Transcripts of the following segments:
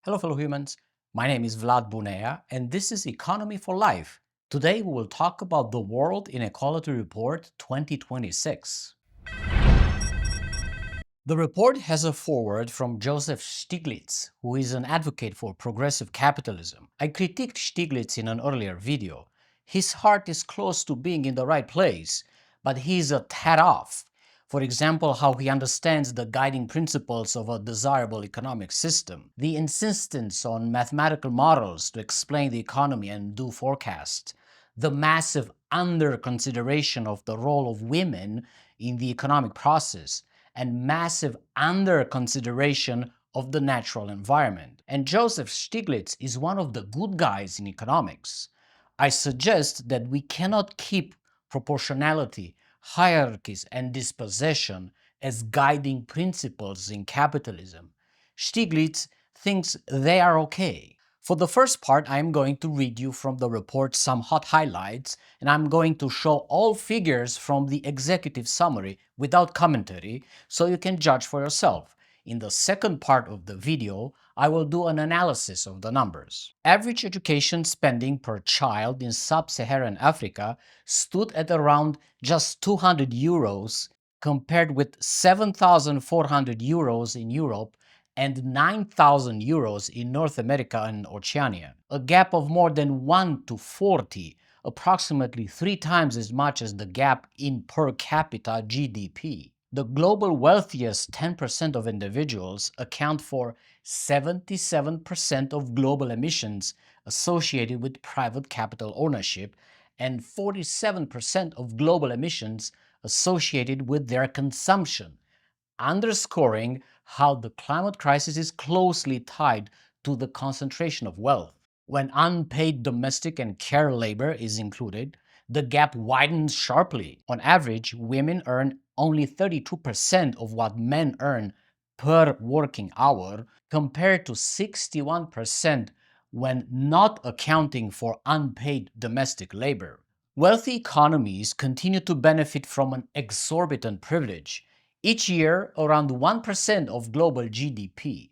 Hello, fellow humans. My name is Vlad Bunea, and this is Economy for Life. Today, we will talk about the World Inequality Report 2026. The report has a foreword from Joseph Stiglitz, who is an advocate for progressive capitalism. I critiqued Stiglitz in an earlier video. His heart is close to being in the right place, but he's a tad off. For example, how he understands the guiding principles of a desirable economic system, the insistence on mathematical models to explain the economy and do forecasts, the massive under-consideration of the role of women in the economic process, and massive under-consideration of the natural environment. And Joseph Stiglitz is one of the good guys in economics. I suggest that we cannot keep proportionality, hierarchies, and dispossession as guiding principles in capitalism. Stiglitz thinks they are okay. For the first part, I am going to read you from the report some hot highlights, and I'm going to show all figures from the executive summary without commentary, so you can judge for yourself. In the second part of the video, I will do an analysis of the numbers. Average education spending per child in sub-Saharan Africa stood at around just 200 euros compared with 7,400 euros in Europe and 9,000 euros in North America and Oceania, a gap of more than 1 to 40, approximately 3 times as much as the gap in per capita GDP. The global wealthiest 10% of individuals account for 77% of global emissions associated with private capital ownership and 47% of global emissions associated with their consumption, underscoring how the climate crisis is closely tied to the concentration of wealth. When unpaid domestic and care labor is included, the gap widens sharply. On average, women earn only 32% of what men earn per working hour, compared to 61% when not accounting for unpaid domestic labor. Wealthy economies continue to benefit from an exorbitant privilege. Each year, around 1% of global GDP,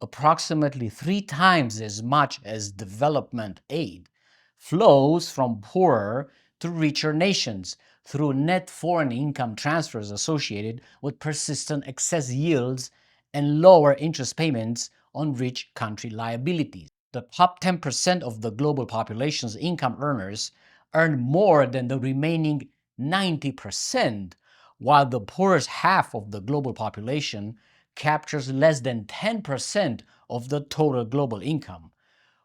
approximately 3 times as much as development aid, flows from poorer to richer nations through net foreign income transfers associated with persistent excess yields and lower interest payments on rich country liabilities. The top 10% of the global population's income earners earn more than the remaining 90%, while the poorest half of the global population captures less than 10% of the total global income.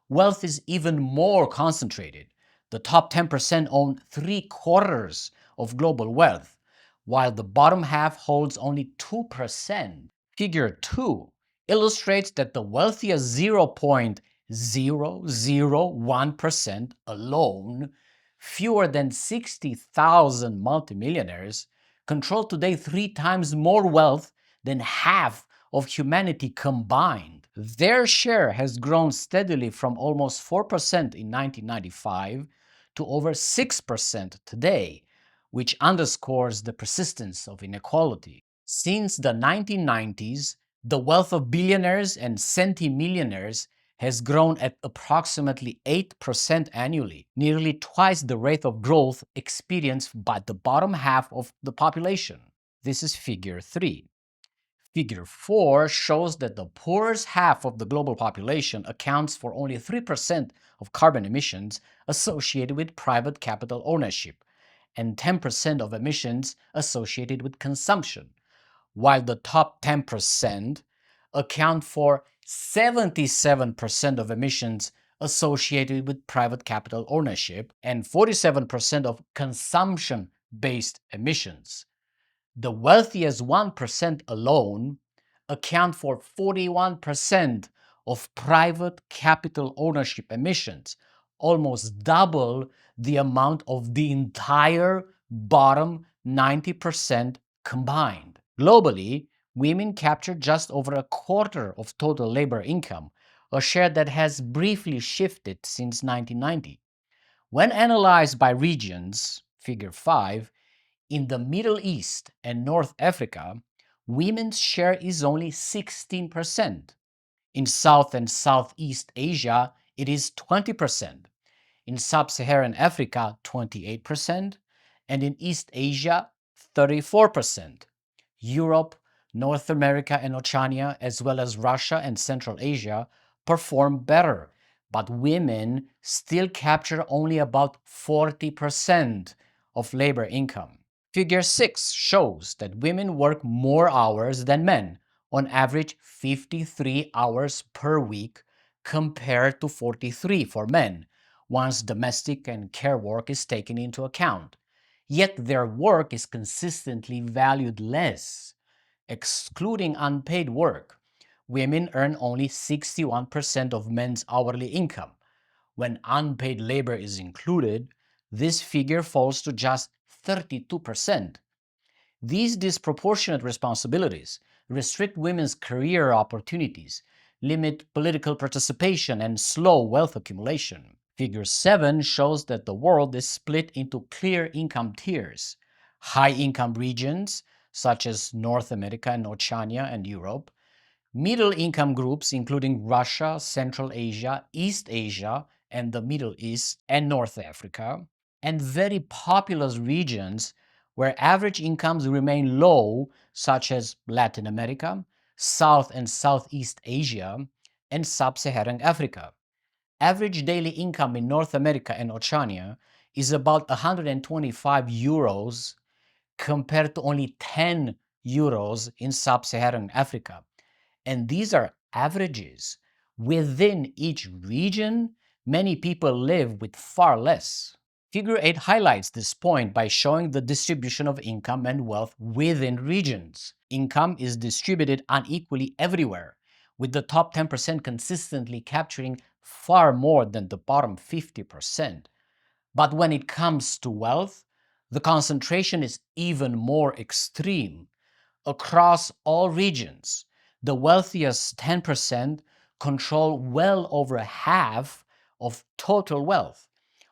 Wealth is even more concentrated. The top 10% own 3/4 of global wealth, while the bottom half holds only 2%. Figure 2 illustrates that the wealthiest 0.001% alone, fewer than 60,000 multimillionaires, control today 3 times more wealth than half of humanity combined. Their share has grown steadily from almost 4% in 1995 to over 6% today, which underscores the persistence of inequality. Since the 1990s, the wealth of billionaires and centimillionaires has grown at approximately 8% annually, nearly twice the rate of growth experienced by the bottom half of the population. This is figure 3. Figure 4 shows that the poorest half of the global population accounts for only 3% of carbon emissions associated with private capital ownership and 10% of emissions associated with consumption, while the top 10% account for 77% of emissions associated with private capital ownership and 47% of consumption-based emissions. The wealthiest 1% alone account for 41% of private capital ownership emissions, almost double the amount of the entire bottom 90% combined. Globally, women capture just over a quarter of total labor income, a share that has briefly shifted since 1990. When analyzed by regions, figure 5, in the Middle East and North Africa, women's share is only 16%. In South and Southeast Asia, it is 20%. In Sub-Saharan Africa, 28%, and in East Asia, 34%. Europe, North America and Oceania, as well as Russia and Central Asia, perform better, but women still capture only about 40% of labor income. Figure 6 shows that women work more hours than men, on average 53 hours per week compared to 43 for men, once domestic and care work is taken into account. Yet their work is consistently valued less. Excluding unpaid work, women earn only 61% of men's hourly income. When unpaid labor is included, this figure falls to just 32%. These disproportionate responsibilities restrict women's career opportunities, limit political participation, and slow wealth accumulation. Figure 7 shows that the world is split into clear income tiers. High-income regions, such as North America and Oceania and Europe, middle-income groups including Russia, Central Asia, East Asia, and the Middle East and North Africa, and very populous regions where average incomes remain low, such as Latin America, South and Southeast Asia, and Sub-Saharan Africa. Average daily income in North America and Oceania is about 125 euros compared to only 10 euros in Sub-Saharan Africa. And these are averages. Within each region, many people live with far less. Figure 8 highlights this point by showing the distribution of income and wealth within regions. Income is distributed unequally everywhere, with the top 10% consistently capturing far more than the bottom 50%. But when it comes to wealth, the concentration is even more extreme. Across all regions, the wealthiest 10% control well over half of total wealth,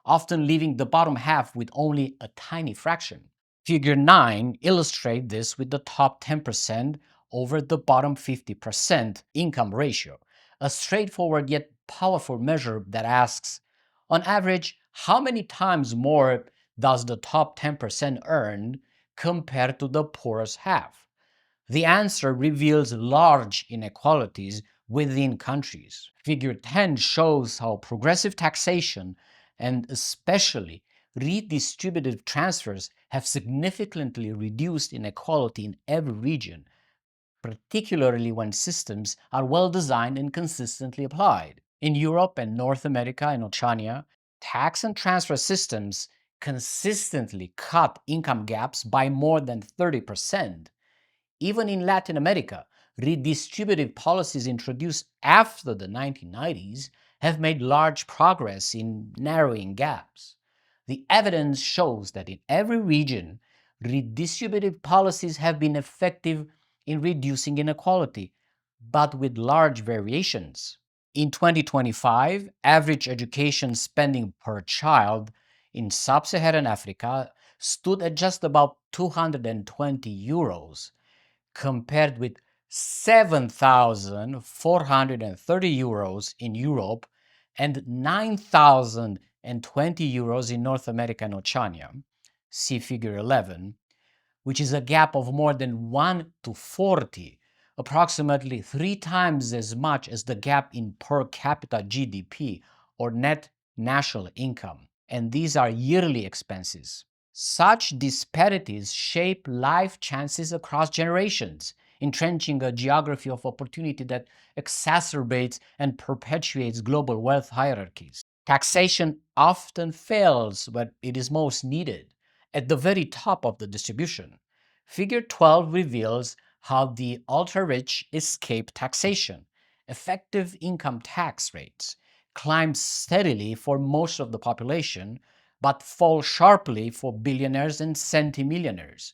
often leaving the bottom half with only a tiny fraction. Figure 9 illustrates this with the top 10% over the bottom 50% income ratio, a straightforward yet powerful measure that asks, on average, how many times more does the top 10% earn compared to the poorest half? The answer reveals large inequalities within countries. Figure 10 shows how progressive taxation and especially redistributive transfers have significantly reduced inequality in every region, particularly when systems are well designed and consistently applied. In Europe and North America and Oceania, tax and transfer systems consistently cut income gaps by more than 30%. Even in Latin America, redistributive policies introduced after the 1990s have made large progress in narrowing gaps. The evidence shows that in every region, redistributive policies have been effective in reducing inequality, but with large variations. In 2025, average education spending per child in Sub-Saharan Africa stood at just about 220 euros, compared with 7,430 euros in Europe and 9,020 euros in North America and Oceania, see figure 11, which is a gap of more than 1 to 40, approximately 3 times as much as the gap in per capita GDP or net national income. And these are yearly expenses. Such disparities shape life chances across generations, entrenching a geography of opportunity that exacerbates and perpetuates global wealth hierarchies. Taxation often fails when it is most needed, at the very top of the distribution. Figure 12 reveals how the ultra-rich escape taxation. Effective income tax rates climb steadily for most of the population, but fall sharply for billionaires and centimillionaires.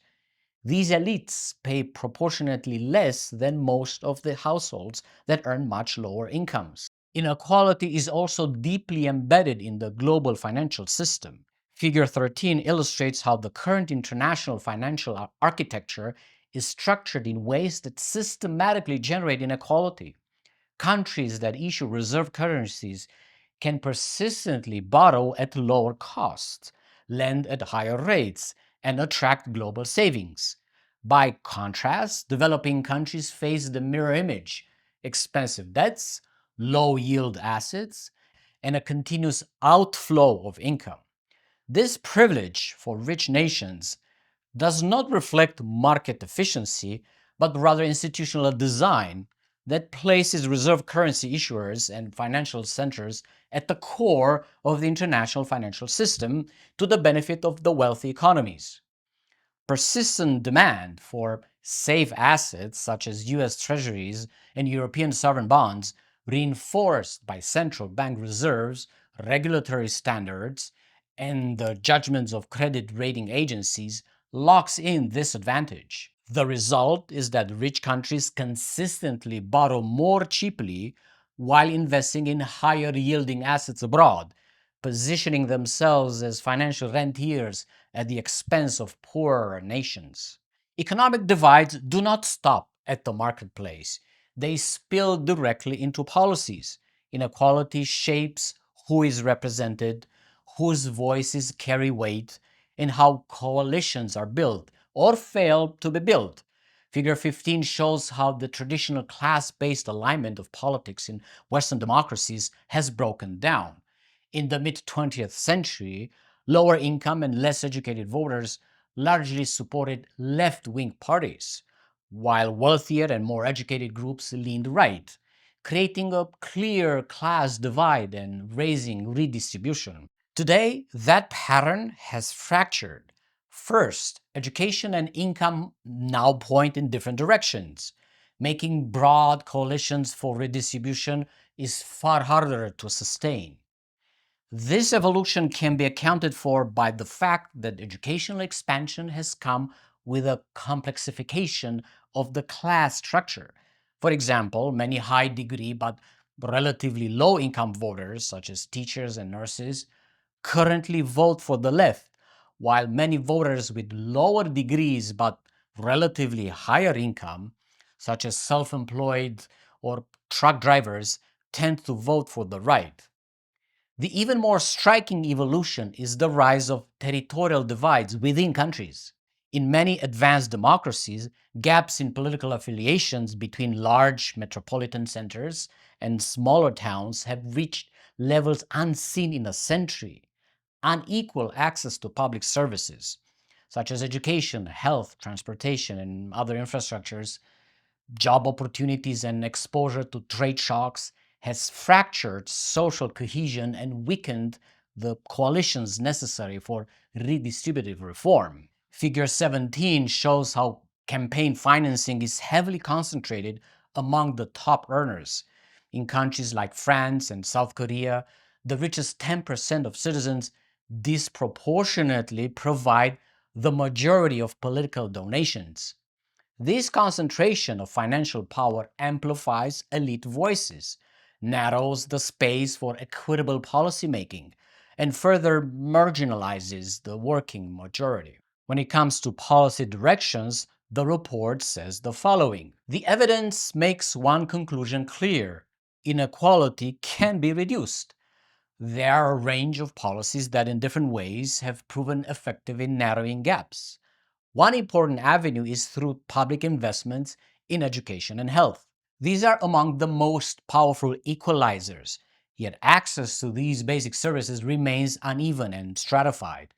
These elites pay proportionately less than most of the households that earn much lower incomes. Inequality is also deeply embedded in the global financial system. Figure 13 illustrates how the current international financial architecture is structured in ways that systematically generate inequality. Countries that issue reserve currencies can persistently borrow at lower costs, lend at higher rates, and attract global savings. By contrast, developing countries face the mirror image: expensive debts, low yield assets, and a continuous outflow of income. This privilege for rich nations does not reflect market efficiency, but rather institutional design that places reserve currency issuers and financial centers at the core of the international financial system to the benefit of the wealthy economies. Persistent demand for safe assets such as US Treasuries and European sovereign bonds, reinforced by central bank reserves, regulatory standards, and the judgments of credit rating agencies, locks in this advantage. The result is that rich countries consistently borrow more cheaply while investing in higher yielding assets abroad, positioning themselves as financial rentiers at the expense of poorer nations. Economic divides do not stop at the marketplace. They spill directly into policies. Inequality shapes who is represented, whose voices carry weight, and how coalitions are built or fail to be built. Figure 15 shows how the traditional class-based alignment of politics in Western democracies has broken down. In the mid-20th century, lower income and less educated voters largely supported left-wing parties, while wealthier and more educated groups leaned right, creating a clear class divide and raising redistribution. Today, that pattern has fractured. First, education and income now point in different directions. Making broad coalitions for redistribution is far harder to sustain. This evolution can be accounted for by the fact that educational expansion has come with a complexification of the class structure. For example, many high degree but relatively low income voters, such as teachers and nurses, currently vote for the left, while many voters with lower degrees but relatively higher income, such as self employed or truck drivers, tend to vote for the right. The even more striking evolution is the rise of territorial divides within countries. In many advanced democracies, gaps in political affiliations between large metropolitan centers and smaller towns have reached levels unseen in a century. Unequal access to public services, such as education, health, transportation, and other infrastructures, job opportunities, and exposure to trade shocks has fractured social cohesion and weakened the coalitions necessary for redistributive reform. Figure 17 shows how campaign financing is heavily concentrated among the top earners. In countries like France and South Korea, the richest 10% of citizens disproportionately provide the majority of political donations. This concentration of financial power amplifies elite voices, narrows the space for equitable policymaking, and further marginalizes the working majority. When it comes to policy directions, the report says the following: the evidence makes one conclusion clear: inequality can be reduced. There are a range of policies that, in different ways, have proven effective in narrowing gaps. One important avenue is through public investments in education and health. These are among the most powerful equalizers, yet access to these basic services remains uneven and stratified.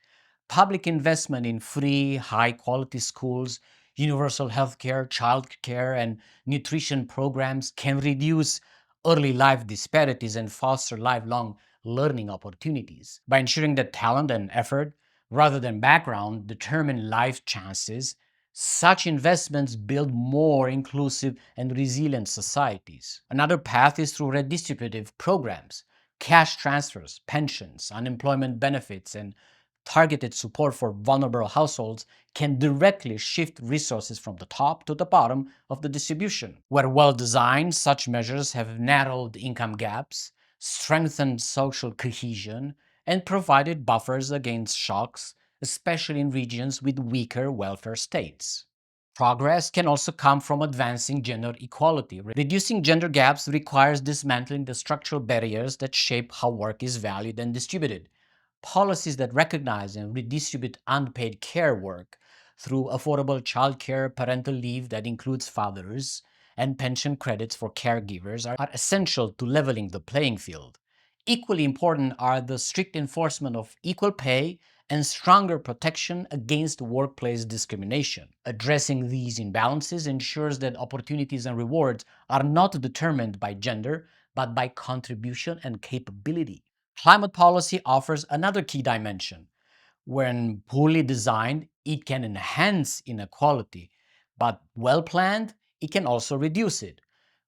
Public investment in free, high-quality schools, universal healthcare, childcare, and nutrition programs can reduce early life disparities and foster lifelong learning opportunities. By ensuring that talent and effort, rather than background, determine life chances, such investments build more inclusive and resilient societies. Another path is through redistributive programs. Cash transfers, pensions, unemployment benefits, and targeted support for vulnerable households can directly shift resources from the top to the bottom of the distribution. Where well designed, such measures have narrowed income gaps, strengthened social cohesion, and provided buffers against shocks, especially in regions with weaker welfare states. Progress can also come from advancing gender equality. Reducing gender gaps requires dismantling the structural barriers that shape how work is valued and distributed. Policies that recognize and redistribute unpaid care work through affordable childcare, parental leave that includes fathers, and pension credits for caregivers are essential to leveling the playing field. Equally important are the strict enforcement of equal pay and stronger protection against workplace discrimination. Addressing these imbalances ensures that opportunities and rewards are not determined by gender, but by contribution and capability. Climate policy offers another key dimension. When poorly designed, it can enhance inequality, but well planned, it can also reduce it.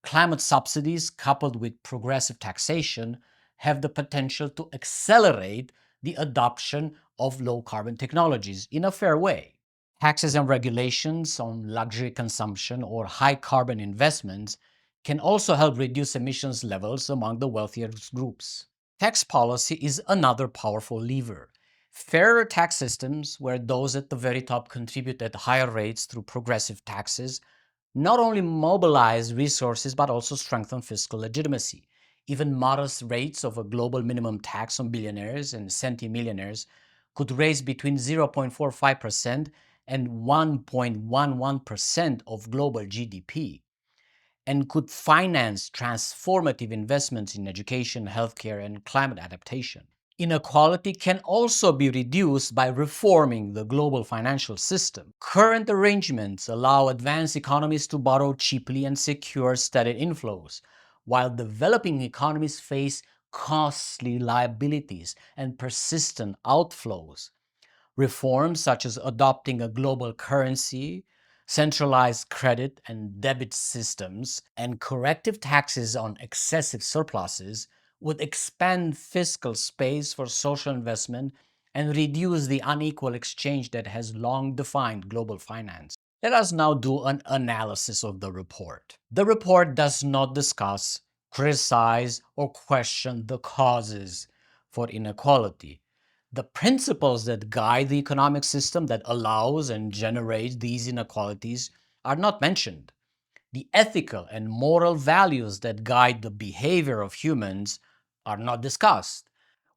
Climate subsidies, coupled with progressive taxation, have the potential to accelerate the adoption of low carbon technologies in a fair way. Taxes and regulations on luxury consumption or high carbon investments can also help reduce emissions levels among the wealthier groups. Tax policy is another powerful lever. Fairer tax systems, where those at the very top contribute at higher rates through progressive taxes, not only mobilize resources but also strengthen fiscal legitimacy. Even modest rates of a global minimum tax on billionaires and centimillionaires could raise between 0.45% and 1.11% of global GDP and could finance transformative investments in education, healthcare, and climate adaptation. Inequality can also be reduced by reforming the global financial system. Current arrangements allow advanced economies to borrow cheaply and secure steady inflows, while developing economies face costly liabilities and persistent outflows. Reforms such as adopting a global currency, centralized credit and debit systems, and corrective taxes on excessive surpluses would expand fiscal space for social investment and reduce the unequal exchange that has long defined global finance. Let us now do an analysis of the report. The report does not discuss, criticize, or question the causes for inequality. The principles that guide the economic system that allows and generates these inequalities are not mentioned. The ethical and moral values that guide the behavior of humans are not discussed.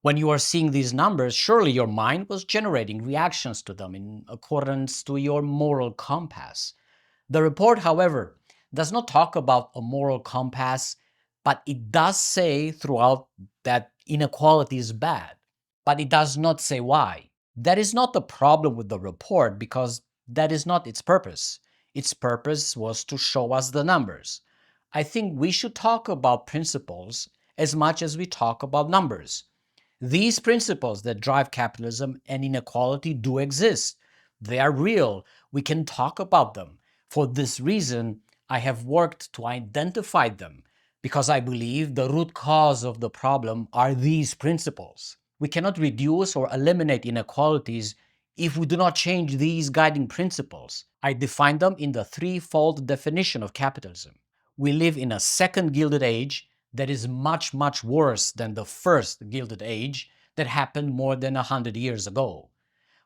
When you are seeing these numbers, surely your mind was generating reactions to them in accordance to your moral compass. The report, however, does not talk about a moral compass, but it does say throughout that inequality is bad, but it does not say why. That is not the problem with the report because that is not its purpose. Its purpose was to show us the numbers. I think we should talk about principles as much as we talk about numbers. These principles that drive capitalism and inequality do exist. They are real. We can talk about them. For this reason, I have worked to identify them because I believe the root cause of the problem are these principles. We cannot reduce or eliminate inequalities if we do not change these guiding principles. I define them in the threefold definition of capitalism. We live in a second Gilded Age that is much, much worse than the first Gilded Age that happened more than 100 years ago.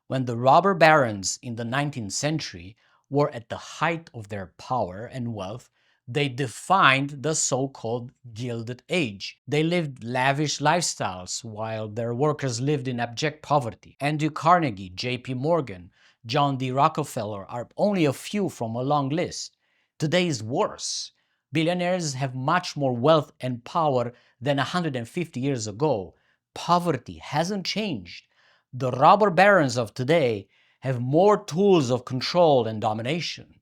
When the robber barons in the 19th century were at the height of their power and wealth, they defined the so-called Gilded Age. They lived lavish lifestyles while their workers lived in abject poverty. Andrew Carnegie, J.P. Morgan, John D. Rockefeller are only a few from a long list. Today is worse. Billionaires have much more wealth and power than 150 years ago. Poverty hasn't changed. The robber barons of today have more tools of control and domination.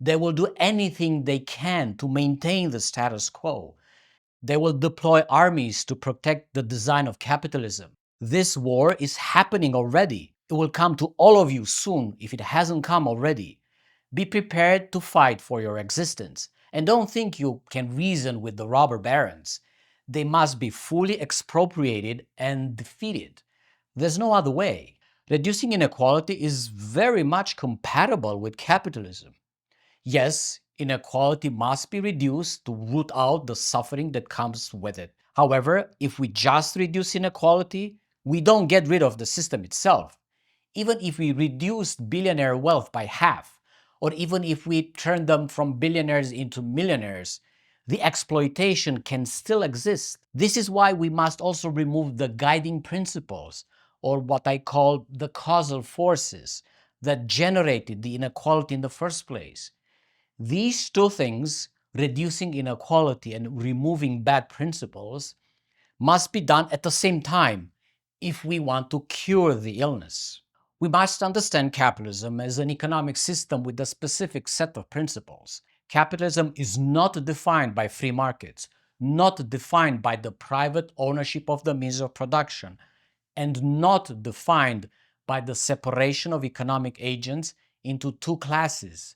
They will do anything they can to maintain the status quo. They will deploy armies to protect the design of capitalism. This war is happening already. It will come to all of you soon if it hasn't come already. Be prepared to fight for your existence. And don't think you can reason with the robber barons. They must be fully expropriated and defeated. There's no other way. Reducing inequality is very much compatible with capitalism. Yes, inequality must be reduced to root out the suffering that comes with it. However, if we just reduce inequality, we don't get rid of the system itself. Even if we reduce billionaire wealth by half, or even if we turn them from billionaires into millionaires, the exploitation can still exist. This is why we must also remove the guiding principles, or what I call the causal forces, that generated the inequality in the first place. These two things, reducing inequality and removing bad principles, must be done at the same time if we want to cure the illness. We must understand capitalism as an economic system with a specific set of principles. Capitalism is not defined by free markets, not defined by the private ownership of the means of production, and not defined by the separation of economic agents into two classes: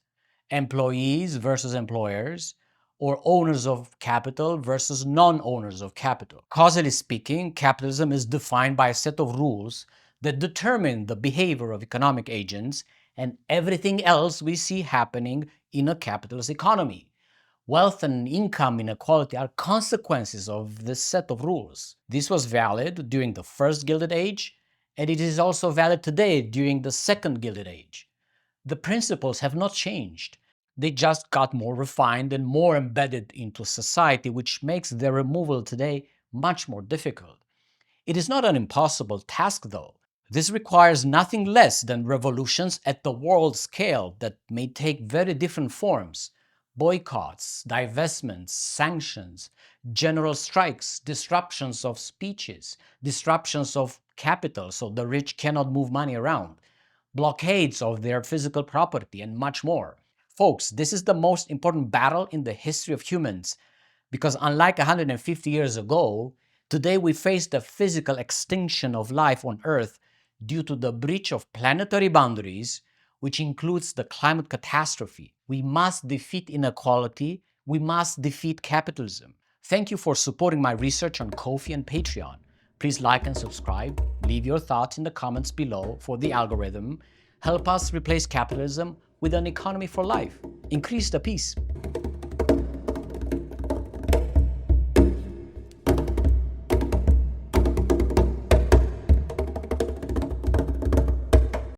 employees versus employers, or owners of capital versus non-owners of capital. Causally speaking, capitalism is defined by a set of rules that determine the behavior of economic agents and everything else we see happening in a capitalist economy. Wealth and income inequality are consequences of this set of rules. This was valid during the first Gilded Age, and it is also valid today during the second Gilded Age. The principles have not changed. They just got more refined and more embedded into society, which makes their removal today much more difficult. It is not an impossible task, though. This requires nothing less than revolutions at the world scale that may take very different forms: boycotts, divestments, sanctions, general strikes, disruptions of speeches, disruptions of capital so the rich cannot move money around, blockades of their physical property, and much more. Folks, this is the most important battle in the history of humans, because unlike 150 years ago, today we face the physical extinction of life on Earth due to the breach of planetary boundaries, which includes the climate catastrophe. We must defeat inequality. We must defeat capitalism. Thank you for supporting my research on Ko-fi and Patreon. Please like and subscribe. Leave your thoughts in the comments below for the algorithm. Help us replace capitalism with an economy for life. Increase the peace.